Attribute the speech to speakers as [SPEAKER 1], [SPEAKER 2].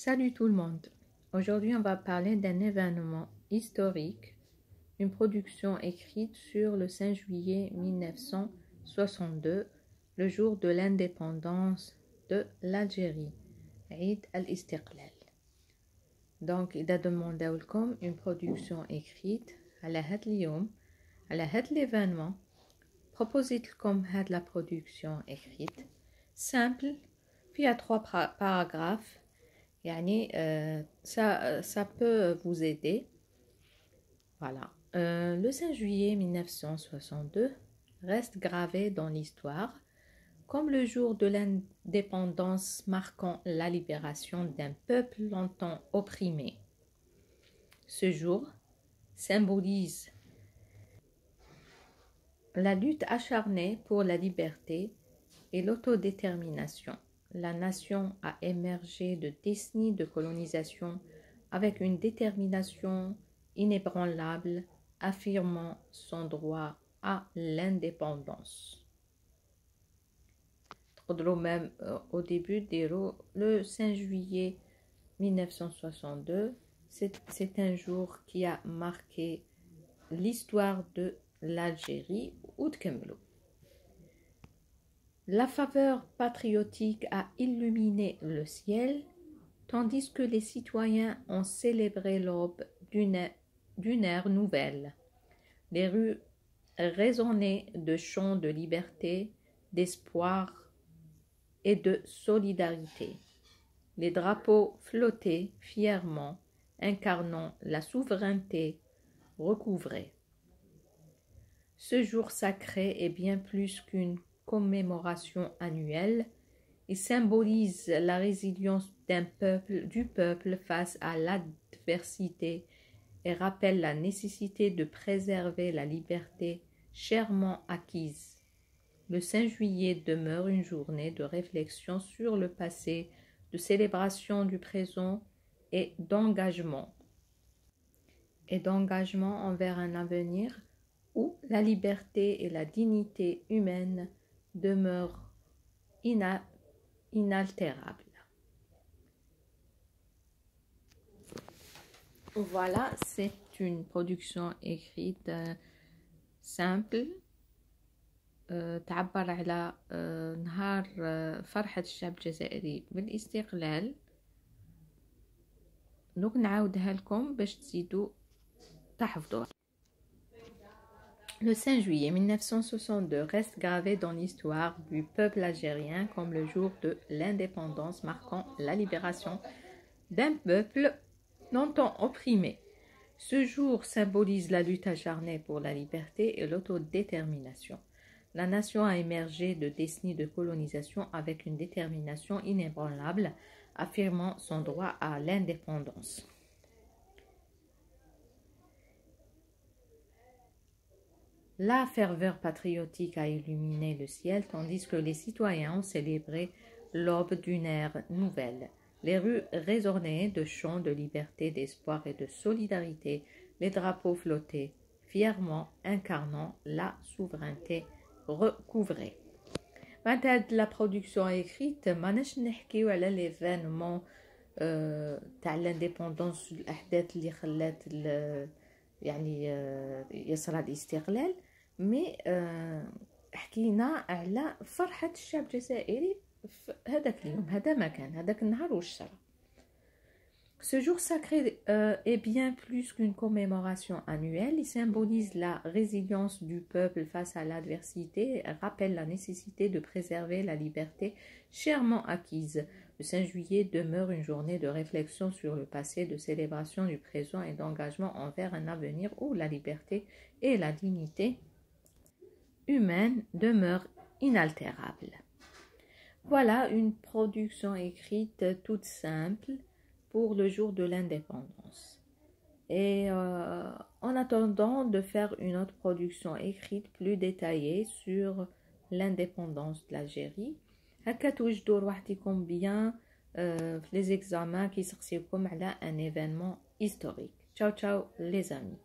[SPEAKER 1] Salut tout le monde. Aujourd'hui, on va parler d'un événement historique, une production écrite sur le 5 juillet 1962, le jour de l'indépendance de l'Algérie, Eid al-Istiqlal. Donc, il a demandé لكم une production écrite على هاد اليوم, على هاد l'événement. Proposez لكم هاد la production écrite simple, puis à 3 paragraphes. Yani, ça peut vous aider. Voilà. Le 5 juillet 1962 reste gravé dans l'histoire comme le jour de l'indépendance marquant la libération d'un peuple longtemps opprimé. Ce jour symbolise la lutte acharnée pour la liberté et l'autodétermination. La nation a émergé de décennies de colonisation avec une détermination inébranlable, affirmant son droit à l'indépendance. Même au début le 5 juillet 1962, c'est un jour qui a marqué l'histoire de l'Algérie ou de Kemlo. La faveur patriotique a illuminé le ciel, tandis que les citoyens ont célébré l'aube d'une ère nouvelle. Les rues résonnaient de chants de liberté, d'espoir et de solidarité. Les drapeaux flottaient fièrement, incarnant la souveraineté recouvrée. Ce jour sacré est bien plus qu'une commémoration annuelle. Il symbolise la résilience du peuple face à l'adversité et rappelle la nécessité de préserver la liberté chèrement acquise. Le 5 juillet demeure une journée de réflexion sur le passé, de célébration du présent et d'engagement envers un avenir où la liberté et la dignité humaine demeurent inaltérables. Voilà, c'est une production écrite simple تعبر على نهار فرحة الشعب الجزائري بالاستقلال. دوك نعاودها لكم باش تزيدوا تحفظوها. Le 5 juillet 1962 reste gravé dans l'histoire du peuple algérien comme le jour de l'indépendance marquant la libération d'un peuple longtemps opprimé. Ce jour symbolise la lutte acharnée pour la liberté et l'autodétermination. La nation a émergé de décennies de colonisation avec une détermination inébranlable, affirmant son droit à l'indépendance. La ferveur patriotique a illuminé le ciel, tandis que les citoyens ont célébré l'aube d'une ère nouvelle. Les rues résonnaient de chants de liberté, d'espoir et de solidarité. Les drapeaux flottaient, fièrement incarnant la souveraineté recouvrée. بعد la production écrite ماناش نحكيو على l'événement تاع l'indépendance الأحداث اللي خلات يعني يصل الاستقلال مي حكينا على فرحة الشعب الجزائري في هذاك اليوم هذا ما كان هذاك النهار واش صرا. Ce jour sacré est bien plus qu'une commémoration annuelle. Il symbolise la résilience du peuple face à l'adversité et rappelle la nécessité de préserver la liberté chèrement acquise. Le 5 juillet demeure une journée de réflexion sur le passé, de célébration du présent et d'engagement envers un avenir où la liberté et la dignité humaine demeurent inaltérables. Voilà une production écrite toute simple pour le jour de l'indépendance. Et en attendant de faire une autre production écrite plus détaillée sur l'indépendance de l'Algérie, هكا توجدوا روحتكم bien في les examens qui s'exercent comme un événement historique. Ciao ciao les amis.